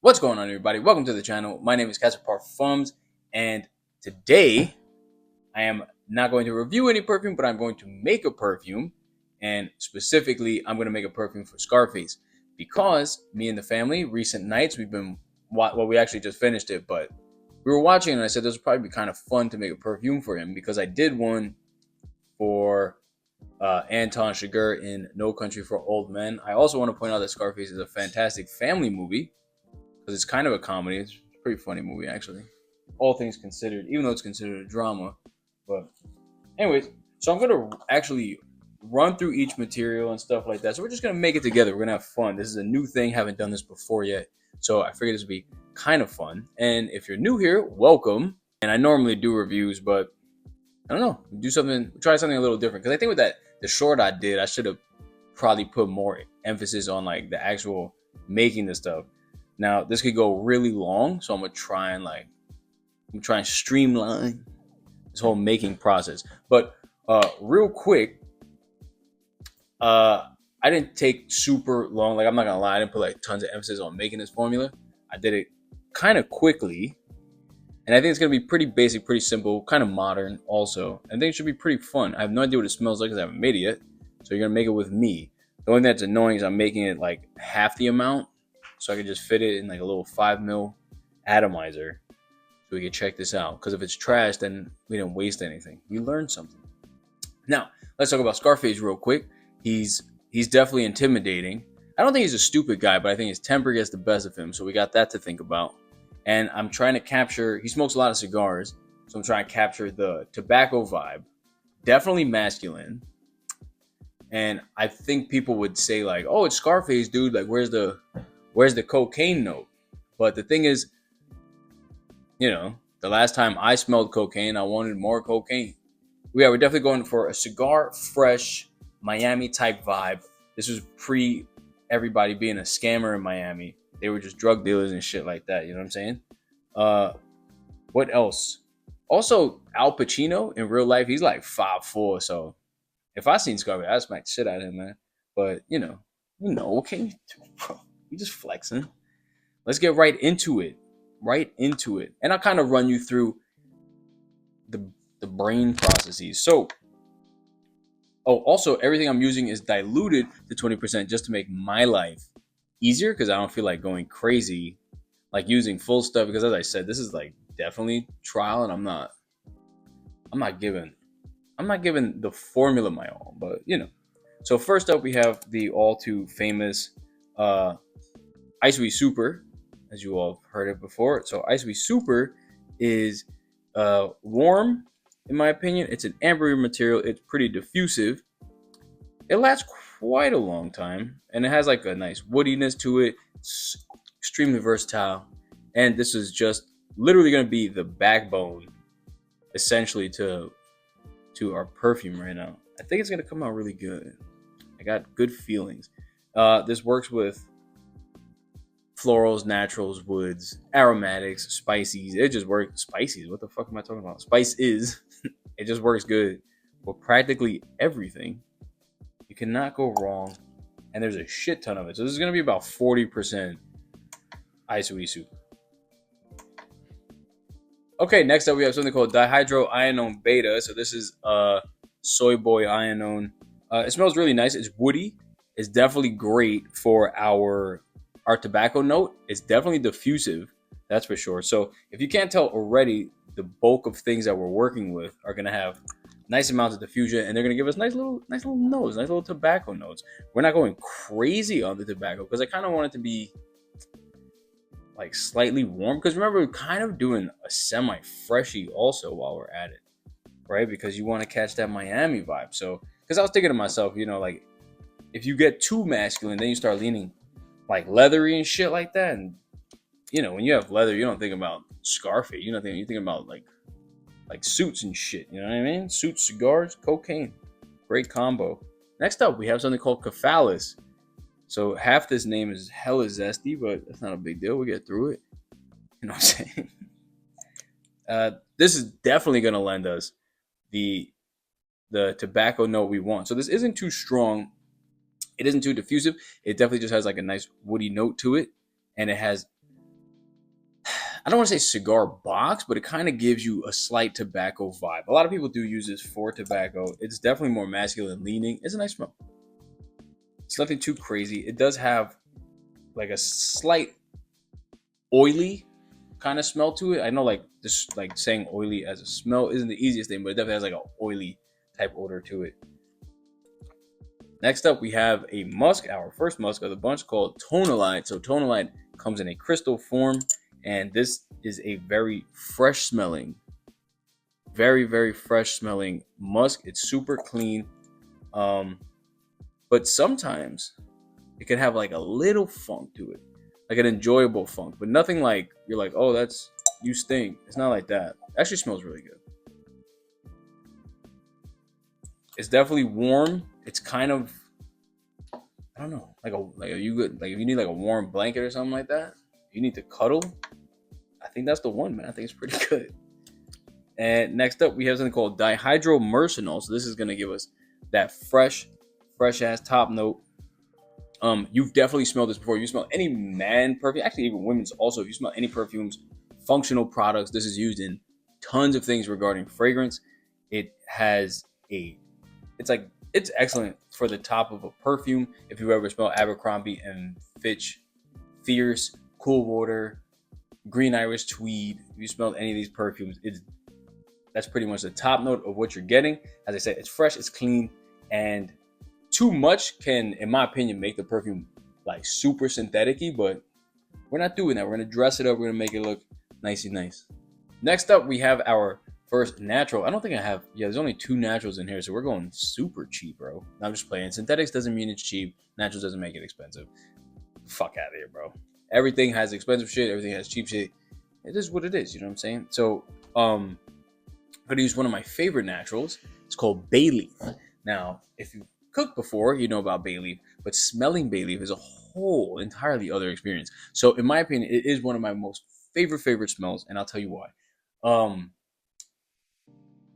What's going on, everybody? Welcome to the channel. My name is Perfumes, and today I am not going to review any perfume, but I'm going to make a perfume, and specifically, I'm going to make a perfume for Scarface because me and the family, recent nights, we actually just finished it, but we were watching, and I said this would probably be kind of fun to make a perfume for him because I did one for Anton Chigurh in No Country for Old Men. I also want to point out that Scarface is a fantastic family movie because it's kind of a comedy. It's a pretty funny movie, actually. All things considered, even though it's considered a drama. But, anyways, so I'm going to actually run through each material and stuff like that. So we're just going to make it together. We're going to have fun. This is a new thing. Haven't done this before yet. So I figured this would be kind of fun. And if you're new here, welcome. And I normally do reviews, but I don't know. Try something a little different. Because I think with the short I did, I should have probably put more emphasis on like the actual making the stuff. Now this could go really long, so I'm gonna try and streamline this whole making process. But real quick, I didn't take super long. Like I'm not gonna lie, I didn't put like tons of emphasis on making this formula. I did it kind of quickly, and I think it's gonna be pretty basic, pretty simple, kind of modern. Also, I think it should be pretty fun. I have no idea what it smells like because I haven't made it yet. So you're gonna make it with me. The only thing that's annoying is I'm making it like half the amount, so I could just fit it in like a little 5 ml atomizer so we can check this out. Because if it's trash, then we didn't waste anything. We learned something. Now, let's talk about Scarface real quick. He's definitely intimidating. I don't think he's a stupid guy, but I think his temper gets the best of him. So we got that to think about. And I'm trying to capture, he smokes a lot of cigars, so I'm trying to capture the tobacco vibe. Definitely masculine. And I think people would say like, oh, it's Scarface, dude. Like, where's the cocaine note? But the thing is, the last time I smelled cocaine, I wanted more cocaine. We're definitely going for a cigar fresh Miami type vibe. This was pre everybody being a scammer in Miami. They were just drug dealers and shit like that. You know what I'm saying? What else? Also, Al Pacino in real life, he's like 5'4". So if I seen Scarface, I'd smack the shit out of him, man. But what can you do, bro? You just flexing. Let's get right into it. And I'll kind of run you through the brain processes. So, also everything I'm using is diluted to 20% just to make my life easier because I don't feel like going crazy like using full stuff because as I said, this is like definitely trial and I'm not giving the formula my all, but So first up we have the all too famous Ice Super, as you all have heard it before. So Ice Super is warm, in my opinion. It's an amber material. It's pretty diffusive. It lasts quite a long time, and it has like a nice woodiness to it. It's extremely versatile, and this is just literally going to be the backbone, essentially, to our perfume right now. I think it's going to come out really good. I got good feelings. This works with florals, naturals, woods, aromatics, spices. It just works. Spices? What the fuck am I talking about? Spice is. It just works good with practically everything. You cannot go wrong. And there's a shit ton of it. So this is going to be about 40% Ice. Okay, next up we have something called dihydroionone beta. So this is soy boy ionone. It smells really nice. It's woody. It's definitely great for our tobacco note. It's definitely diffusive, that's for sure. So if you can't tell already, the bulk of things that we're working with are going to have nice amounts of diffusion, and they're going to give us nice little notes, nice little tobacco notes. We're not going crazy on the tobacco because I kind of want it to be like slightly warm, because remember we're kind of doing a semi freshie also while we're at it, right? Because you want to catch that Miami vibe. So because I was thinking to myself, like if you get too masculine, then you start leaning like leathery and shit like that. And when you have leather, you don't think about Scarface. You think about like suits and shit. You know what I mean? Suits, cigars, cocaine. Great combo. Next up, we have something called Cephalus. So half this name is hella zesty, but that's not a big deal. We get through it. You know what I'm saying? This is definitely going to lend us the tobacco note we want. So this isn't too strong. It isn't too diffusive. It definitely just has like a nice woody note to it. And it has I don't want to say cigar box, but it kind of gives you a slight tobacco vibe. A lot of people do use this for tobacco. It's definitely more masculine leaning. It's a nice smell. It's nothing too crazy. It does have like a slight oily kind of smell to it. I know like this, like saying oily as a smell isn't the easiest thing, but it definitely has like an oily type odor to it. Next up, we have a musk, our first musk of the bunch, called Tonalite. So Tonalite comes in a crystal form, and this is a very fresh smelling, very fresh smelling musk. It's super clean, but sometimes it can have like a little funk to it, like an enjoyable funk, but nothing like you're like, oh, that's you stink. It's not like that. It actually smells really good. It's definitely warm. It's kind of, I don't know, like you good, like if you need like a warm blanket or something like that, you need to cuddle. I think that's the one, man. I think it's pretty good. And next up, we have something called dihydromercenol. So this is gonna give us that fresh ass top note. You've definitely smelled this before. You smell any man perfume, actually even women's also. If you smell any perfumes, functional products, this is used in tons of things regarding fragrance. It has it's excellent for the top of a perfume. If you ever smell Abercrombie and Fitch, Fierce, Cool Water, Green Iris Tweed, if you smelled any of these perfumes, that's pretty much the top note of what you're getting. As I said, it's fresh, it's clean, and too much can, in my opinion, make the perfume like super synthetic-y, but we're not doing that. We're gonna dress it up, we're gonna make it look nicey nice. Next up, we have our first natural. I don't think I have, there's only 2 naturals in here, so we're going super cheap, bro. I'm just playing. Synthetics doesn't mean it's cheap. Naturals doesn't make it expensive. Fuck out of here, bro. Everything has expensive shit, everything has cheap shit. It is what it is, you know what I'm saying? So, I'm gonna use one of my favorite naturals. It's called bay leaf. Now, if you cooked before, you know about bay leaf, but smelling bay leaf is a whole entirely other experience. So, in my opinion, it is one of my most favorite smells, and I'll tell you why.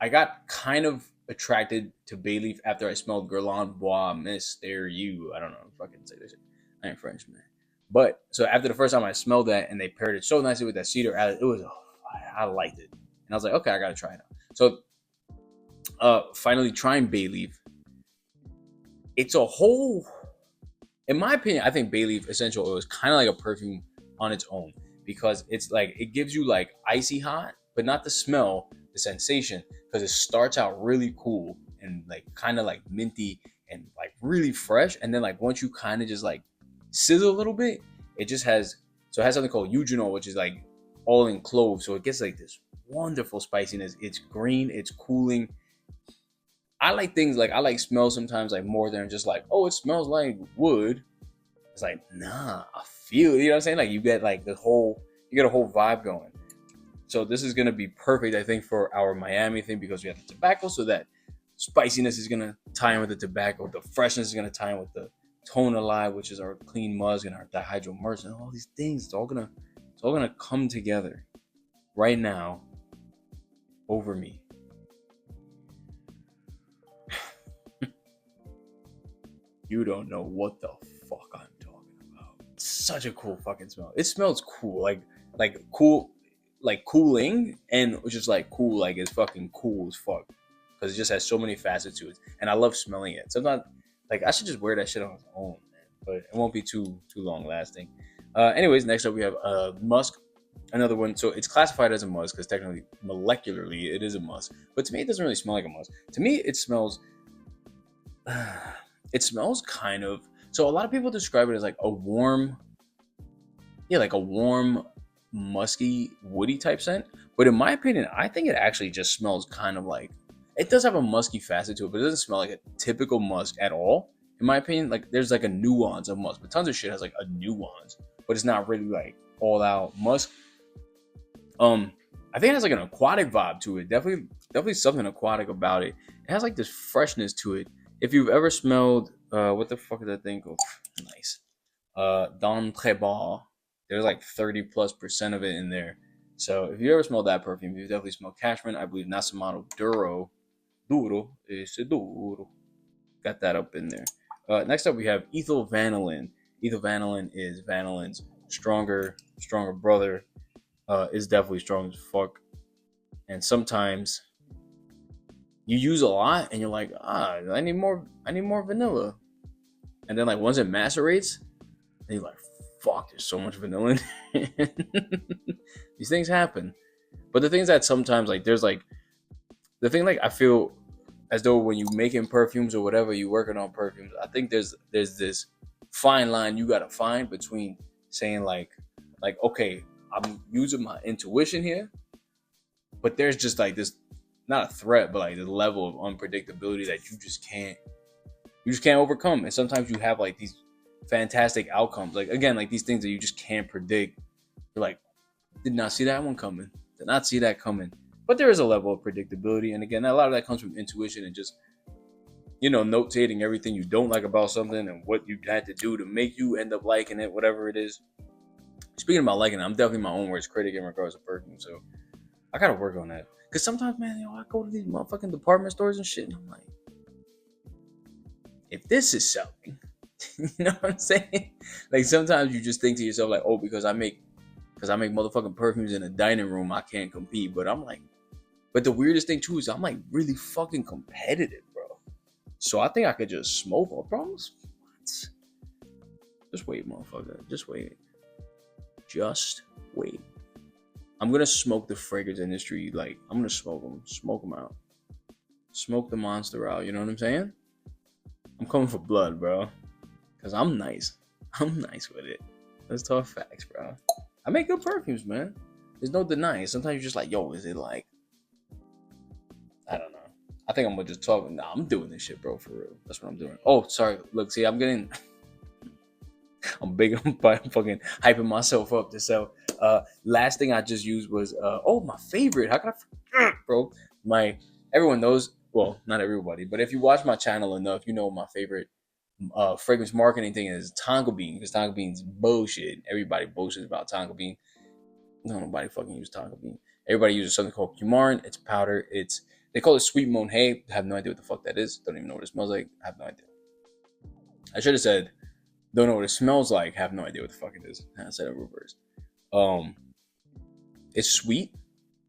I got kind of attracted to bay leaf after I smelled Guerlain Bois Mystérieux. I don't know if I can say this. I ain't French, man. But so after the first time I smelled that and they paired it so nicely with that cedar, I liked it, and I was like, okay, I gotta try it out. So, finally trying bay leaf. It's a whole, in my opinion, I think bay leaf essential oil is kind of like a perfume on its own because it's like it gives you like icy hot, but not the smell, the sensation, because it starts out really cool and like kind of like minty and like really fresh, and then like once you kind of just like sizzle a little bit, it just has, so it has something called eugenol, which is like all in cloves, so it gets like this wonderful spiciness. It's green, it's cooling. I like things like, I like smells sometimes like more than just like, oh, it smells like wood. It's like, nah, I feel, you know what I'm saying? Like you get like you get a whole vibe going. So this is gonna be perfect, I think, for our Miami thing because we have the tobacco, so that spiciness is gonna tie in with the tobacco. The freshness is gonna tie in with the Tonalite, which is our clean musk, and our dihydromercenol, and all these things. It's all gonna come together right now over me. You don't know what the fuck I'm talking about. It's such a cool fucking smell. It smells cool, like cool, like cooling, and just like cool, like it's fucking cool as fuck because it just has so many facets to it, and I love smelling it. Sometimes, like I should just wear that shit on its own, man, but it won't be too long lasting. Anyways, next up we have musk, another one. So it's classified as a musk because technically, molecularly, it is a musk, but to me, it doesn't really smell like a musk. To me, it smells. It smells kind of, so a lot of people describe it as like a warm, like a warm, musky, woody type scent. But in my opinion, I think it actually just smells kind of like, it does have a musky facet to it, but it doesn't smell like a typical musk at all. In my opinion, like there's like a nuance of musk, but tons of shit has like a nuance, but it's not really like all out musk. I think it has like an aquatic vibe to it. Definitely something aquatic about it. It has like this freshness to it. If you've ever smelled, what the fuck is that thing called? Nice. Don Trebar. There's like 30+% of it in there. So if you ever smelled that perfume, you definitely smelled Cashman. I believe Nasamado Duro. Duro. It's duro. Got that up in there. Next up, we have Ethyl Vanillin. Ethyl Vanillin is vanillin's stronger brother. is definitely strong as fuck. And sometimes you use a lot and you're like, I need more vanilla. And then like once it macerates, and you're like, fuck, there's so much vanilla in it. These things happen. But the things that sometimes like there's like the thing like I feel as though when you making perfumes or whatever you working on perfumes, I think there's this fine line you gotta find between saying like okay, I'm using my intuition here, but there's just like this not a threat, but like the level of unpredictability that you just can't overcome. And sometimes you have like these fantastic outcomes. Like again, like these things that you just can't predict. You're like, did not see that one coming. Did not see that coming. But there is a level of predictability. And again, a lot of that comes from intuition and just, notating everything you don't like about something and what you had to do to make you end up liking it, whatever it is. Speaking about liking it, I'm definitely my own worst critic in regards to perfume. So I gotta work on that. Cause sometimes, man, I go to these motherfucking department stores and shit, and I'm like, if this is selling, you know what I'm saying? Like sometimes you just think to yourself, like, oh, because I make motherfucking perfumes in a dining room, I can't compete. But I'm like, but the weirdest thing too is I'm like really fucking competitive, bro. So I think I could just smoke all problems. What? Just wait, motherfucker. Just wait. Just wait. I'm gonna smoke the fragrance industry. Like I'm gonna smoke them out, smoke the monster out. You know what I'm saying? I'm coming for blood, bro. Cause I'm nice. I'm nice with it. Let's talk facts, bro. I make good perfumes, man. There's no denying. Sometimes you're just like, yo, is it like, I don't know. I think I'm gonna just talk. Nah, I'm doing this shit, bro, for real. That's what I'm doing. Oh, sorry. Look, see, I'm big. I'm fucking hyping myself up to sell. Last thing I just used was, my favorite. How can I forget, bro? Everyone knows. Well, not everybody, but if you watch my channel enough, you know my favorite fragrance marketing thing is Tonka Bean, because Tonka Bean's bullshit. Everybody bullshits about Tonka Bean. No, nobody fucking uses Tonka Bean. Everybody uses something called Pumarin. It's powder. They call it sweet Monet. I have no idea what the fuck that is. Don't even know what it smells like. I have no idea. I should have said don't know what it smells like. Have no idea what the fuck it is. I said it reverse. It's sweet.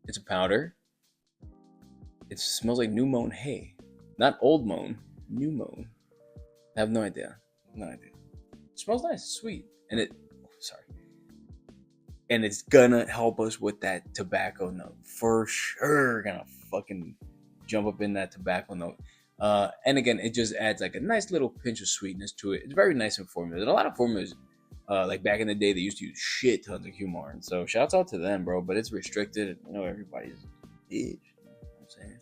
It's a powder. It smells like new mown hay, not old mown. New mown. I have no idea. No idea. It smells nice. It's sweet, and and it's gonna help us with that tobacco note for sure. Gonna fucking jump up in that tobacco note. And again, it just adds like a nice little pinch of sweetness to it. It's very nice in formulas. And a lot of formulas, like back in the day, they used to use shit tons of Humar. So shouts out to them, bro. But it's restricted. Everybody's bitch. You know what I'm saying?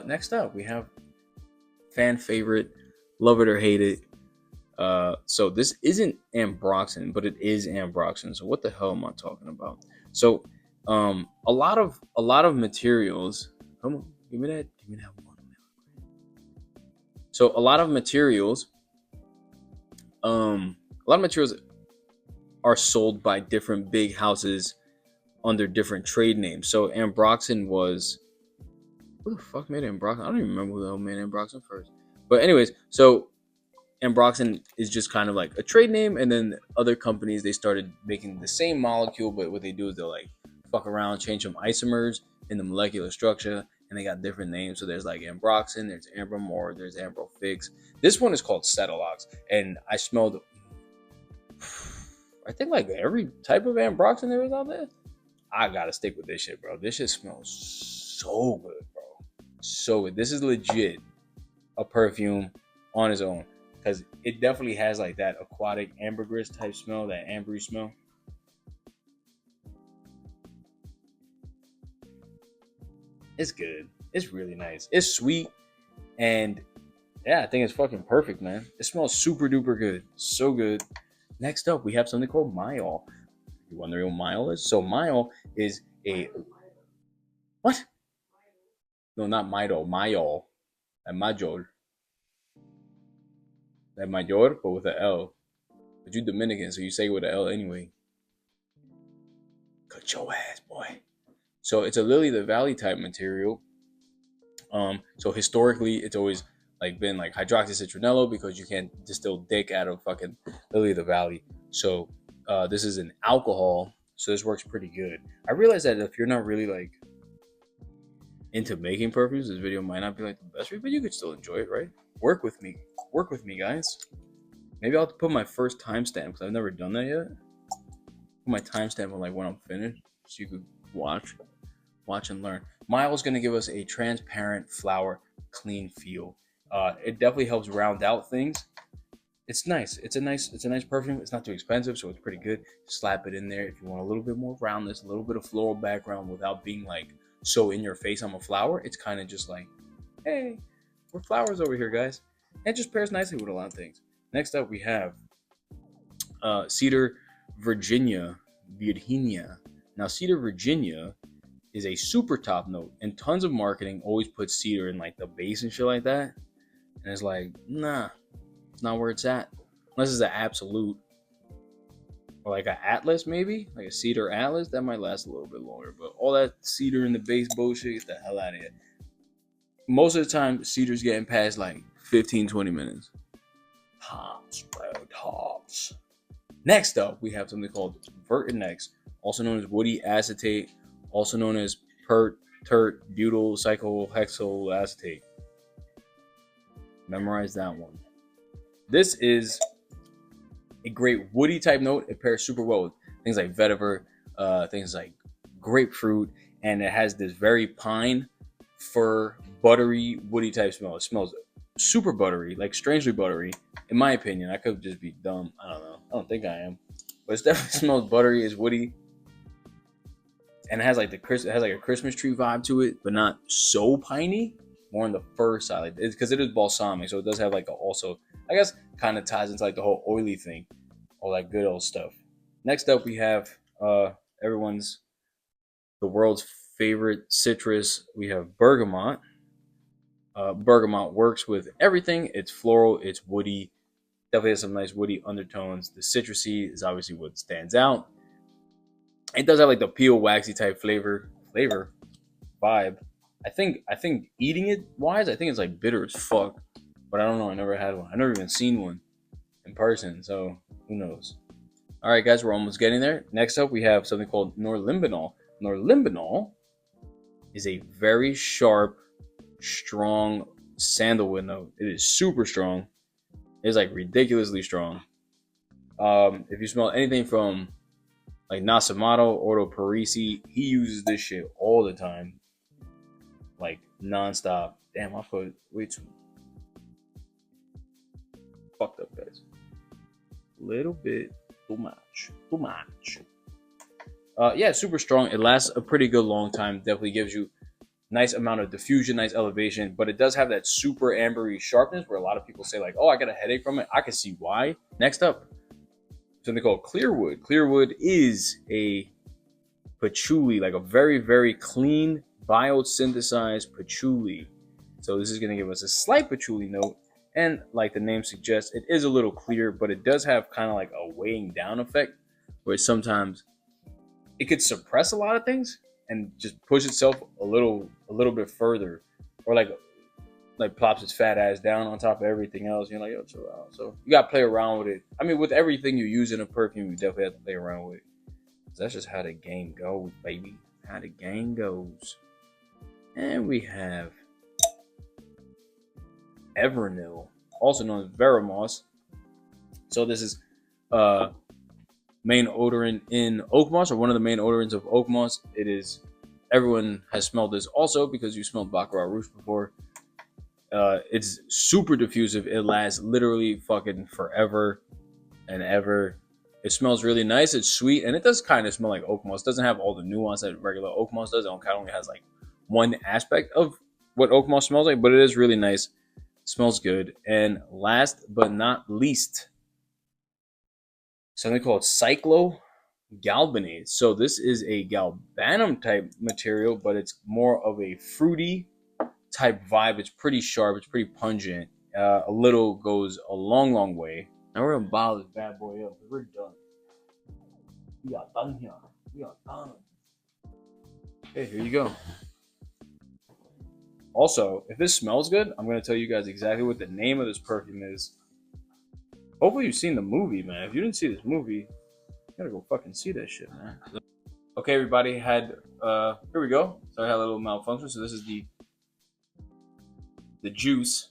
Next up, we have fan favorite, love it or hate it. So this isn't ambroxan, but it is ambroxan. So what the hell am I talking about? So, a lot of materials. Come on, give me that one. So a lot of materials are sold by different big houses under different trade names. So ambroxan was, who the fuck made ambroxan? I don't even remember who the hell made ambroxan first. But anyways, so ambroxan is just kind of like a trade name, and then other companies, they started making the same molecule, but what they do is they'll like fuck around, change some isomers in the molecular structure, and they got different names. So there's like ambroxan, there's ambramore, there's ambrofix. This one is called Cetalox, and I smelled, I think like every type of ambroxan there is out there. I gotta stick with this shit, bro. This shit smells so good, bro. So good. This is legit a perfume on its own, because it definitely has like that aquatic ambergris type smell, that ambery smell. It's good. It's really nice. It's sweet, and yeah, I think it's fucking perfect, man. It smells super duper good. So good. Next up, we have something called Mayol. You wondering what Mayol is? So Mayol is a what? No, not Mayol. Mayol. And Majol. That Mayor, but with an L. But you Dominican, so you say it with an L anyway. Cut your ass, boy. So it's a lily of the valley type material. So historically, it's always like been like hydroxycitronello, because you can't distill dick out of fucking lily of the valley. So this is an alcohol So this works pretty good. I realize that if you're not really like into making perfumes, this video might not be like the best for you, but you could still enjoy it, right? Work with me. Work with me, guys. Maybe I'll have to put my first timestamp because I've never done that yet. Put my timestamp on like when I'm finished, so you could watch and learn. Miles gonna give us a transparent flower, clean feel. It definitely helps round out things. It's nice. It's a nice perfume. It's not too expensive, so it's pretty good. Slap it in there if you want a little bit more roundness, a little bit of floral background without being like so in your face. I'm a flower. It's kind of just like, hey, we're flowers over here, guys. And it just pairs nicely with a lot of things. Next up, we have Cedar Virginia. Now, Cedar Virginia is a super top note, and tons of marketing always puts cedar in like the base and shit like that. And it's like, nah, it's not where it's at. Unless it's an absolute or like an atlas, maybe like a cedar atlas that might last a little bit longer. But all that cedar in the base bullshit, get the hell out of here. Most of the time, cedar's getting past like 15-20 minutes. Tops, bro, tops. Next up, we have something called Vertinex, also known as woody acetate, also known as pert, tert, butyl, cyclohexyl acetate. Memorize that one. This is a great woody type note. It pairs super well with things like vetiver, things like grapefruit, and it has this very pine, fir, buttery, woody type smell. It smells super buttery, like strangely buttery. In my opinion, I could just be dumb. I don't know. I don't think I am, but it definitely smells buttery. It's woody, and it has like a Christmas tree vibe to it, but not so piney. More on the fir side, like, because it is balsamic, so it does have like also, I guess, kind of ties into like the whole oily thing, all that good old stuff. Next up, we have the world's favorite citrus. We have bergamot. Bergamot works with everything. It's floral, it's woody, definitely has some nice woody undertones. The citrusy is obviously what stands out. It does have like the peel waxy type flavor vibe. I think eating it wise, I think it's like bitter as fuck. But I don't know. I never had one. I never even seen one in person. So who knows? All right, guys, we're almost getting there. Next up, we have something called norlimbinol. Norlimbinol is a very sharp, strong sandalwood note. It is super strong. It's like ridiculously strong. If you smell anything from like Nasamato, Ordo Parisi, he uses this shit all the time, like nonstop. Damn, I put way too fucked up, guys. Little bit too much. Yeah, super strong. It lasts a pretty good long time. Definitely gives you nice amount of diffusion, nice elevation, but it does have that super ambery sharpness where a lot of people say like, oh, I got a headache from it. I can see why. Next up, something called Clearwood. Clearwood is a patchouli, like a very, very clean biosynthesized patchouli. So this is going to give us a slight patchouli note. And like the name suggests, it is a little clear, but it does have kind of like a weighing down effect where sometimes it could suppress a lot of things and just push itself a little bit further, or like plops its fat ass down on top of everything else. You're like, yo, chill out. So you gotta play around with it. I mean, with everything you use in a perfume, you definitely have to play around with it. That's just how the game goes, baby. How the game goes. And we have Evernil, also known as Veramos. So this is main odorant in oak moss, or one of the main odorants of oak moss. It is, everyone has smelled this also because you smelled Baccarat Rouge before. It's super diffusive. It lasts literally fucking forever and ever. It smells really nice. It's sweet, and it does kind of smell like oak moss. It doesn't have all the nuance that regular oak moss does. It kind of only has like one aspect of what oak moss smells like, but it is really nice. It smells good. And last but not least, something called cyclogalbanate. So this is a galbanum type material, but it's more of a fruity type vibe. It's pretty sharp. It's pretty pungent. A little goes a long way. Now we're gonna bottle this bad boy up. We're done. We are done here. We are done. Okay, here you go. Also, if this smells good, I'm gonna tell you guys exactly what the name of this perfume is. Hopefully you've seen the movie, man. If you didn't see this movie, you gotta go fucking see that shit, man. Okay, everybody had here we go. So I had a little malfunction. So this is the juice.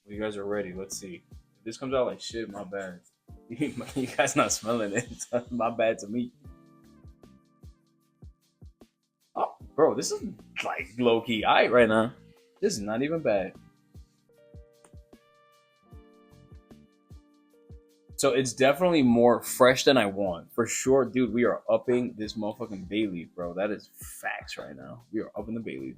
You guys are ready. Let's see. If this comes out like shit, my bad. You guys not smelling it. My bad to me. Oh, bro, this is like low key aight right now. This is not even bad. So it's definitely more fresh than I want. For sure, dude, we are upping this motherfucking bay leaf, bro. That is facts right now. We are upping the bay leaf.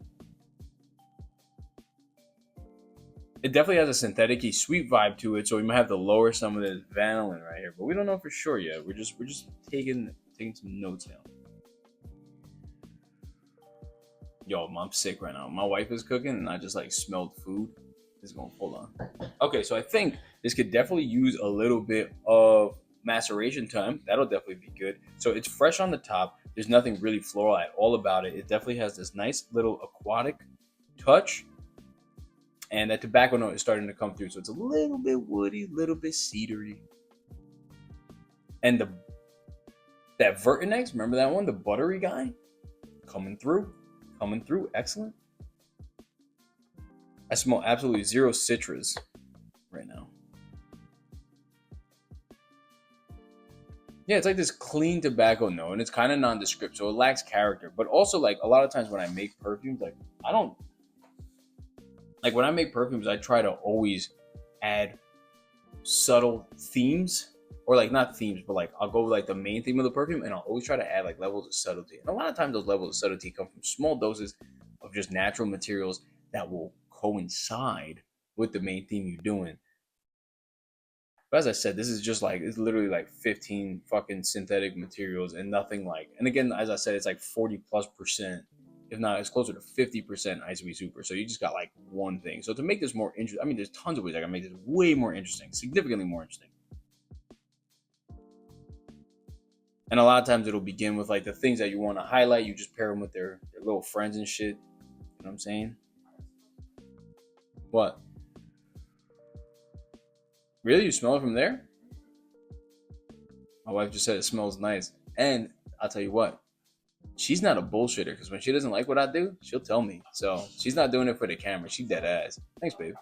It definitely has a synthetic-y sweet vibe to it, so we might have to lower some of this vanillin right here, but we don't know for sure yet. We're just taking some notes down. Yo, I'm sick right now. My wife is cooking, and I just like smelled food. This is going, hold on. Okay, so I think this could definitely use a little bit of maceration time. That'll definitely be good. So it's fresh on the top. There's nothing really floral at all about it. It definitely has this nice little aquatic touch. And that tobacco note is starting to come through. So it's a little bit woody, a little bit cedary. And that Vertinex, remember that one? The buttery guy? Coming through. Excellent. I smell absolutely zero citrus right now. Yeah, it's like this clean tobacco note, and it's kind of nondescript, so it lacks character. But also, like, a lot of times when I make perfumes, like, when I make perfumes, I try to always add subtle themes, or like not themes, but like I'll go with like the main theme of the perfume, and I'll always try to add like levels of subtlety. And a lot of times those levels of subtlety come from small doses of just natural materials that will coincide with the main theme you're doing. But as I said, this is just like, it's literally like 15 fucking synthetic materials and nothing like, and again, as I said, it's like 40+%. If not, it's closer to 50% ISO super. So you just got like one thing. So to make this more interesting, I mean, there's tons of ways I can make this way more interesting, significantly more interesting. And a lot of times it'll begin with like the things that you want to highlight. You just pair them with their little friends and shit. You know what I'm saying? What? Really? You smell it from there? My wife just said it smells nice. And I'll tell you what, she's not a bullshitter, because when she doesn't like what I do, she'll tell me. So she's not doing it for the camera. She dead ass. Thanks, babe.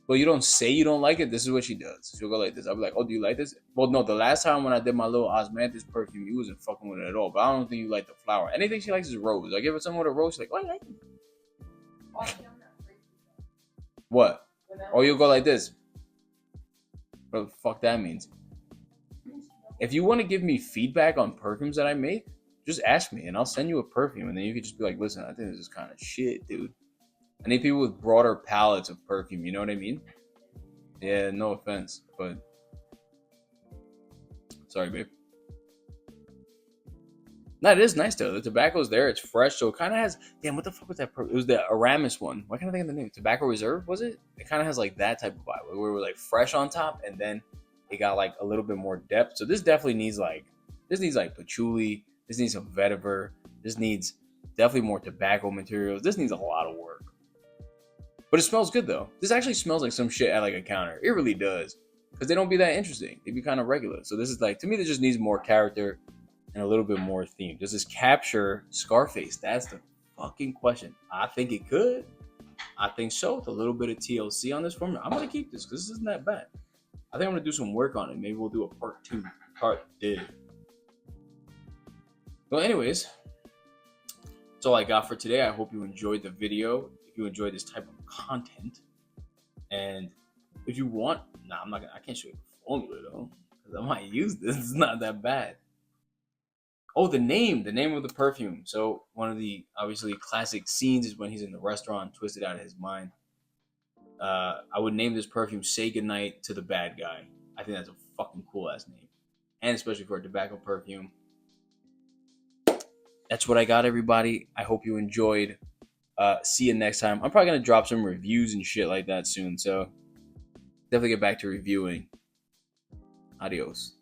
Well, you don't say you don't like it. This is what she does. She'll go like this. I'll be like, oh, do you like this? Well, no, the last time when I did my little osmanthus perfume, you wasn't fucking with it at all. But I don't think you like the flower. Anything she likes is rose. I give her something with a rose. She's like, oh, I like it. What? Oh, you'll go like this. What the fuck that means? If you want to give me feedback on perfumes that I make, just ask me and I'll send you a perfume. And then you could just be like, listen, I think this is kind of shit, dude. I need people with broader palettes of perfume. You know what I mean? Yeah, no offense, but sorry, babe. No, it is nice though. The tobacco's there. It's fresh, so it kind of has. Damn, what the fuck was that? It was the Aramis one. Why can't I think of the name? Tobacco Reserve, was it? It kind of has like that type of vibe, where it was like fresh on top, and then it got like a little bit more depth. So this definitely needs like patchouli. This needs some vetiver. This needs definitely more tobacco materials. This needs a lot of work. But it smells good though. This actually smells like some shit at like a counter. It really does. Because they don't be that interesting. They be kind of regular. So this is like, to me, this just needs more character and a little bit more theme. Does this capture Scarface? That's the fucking question. I think it could. I think so. With a little bit of TLC on this formula. I'm going to keep this because this isn't that bad. I think I'm going to do some work on it. Maybe we'll do a part 2. Well, anyways, that's all I got for today. I hope you enjoyed the video. If you enjoy this type of content, and if you want, I can't show you the formula though, because I might use this. It's not that bad. Oh, the name of the perfume. So one of the obviously classic scenes is when he's in the restaurant, twisted out of his mind. I would name this perfume "Say Goodnight to the Bad Guy." I think that's a fucking cool ass name, and especially for a tobacco perfume. That's what I got, everybody. I hope you enjoyed. See you next time. I'm probably gonna drop some reviews and shit like that soon, so definitely get back to reviewing. Adios.